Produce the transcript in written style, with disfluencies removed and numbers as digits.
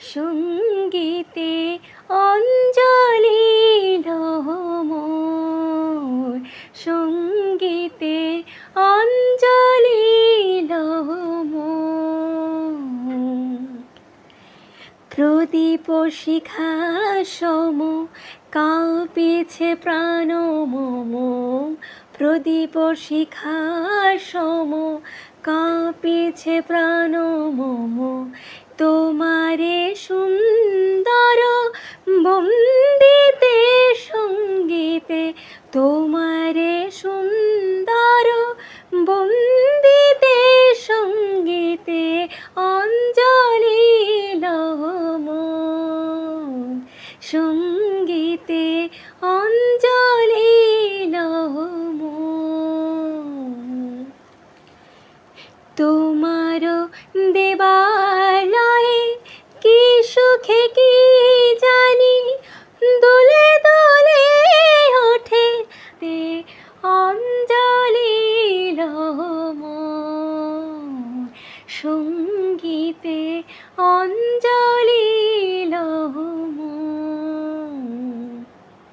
সঙ্গীতে অঞ্জলি মোর, সঙ্গীতে অঞ্জলি মোর। প্রদীপ শিখা সম কাঁপিছে প্রাণ মম, প্রদীপ শিখা সম কাঁপিছে প্রাণ মম। তোমারে সুন্দর বন্দিতে সঙ্গীতে, তোমারে সুন্দর বন্দিতে সঙ্গীতে অঞ্জলি মোর, সঙ্গীতে অঞ্জলি মোর। তোমার দেবালয়ে কি সুখে কি জানি দোলে দোলে ওঠে তে অঞ্জলি মোর, সঙ্গীতে অঞ্জলি মোর।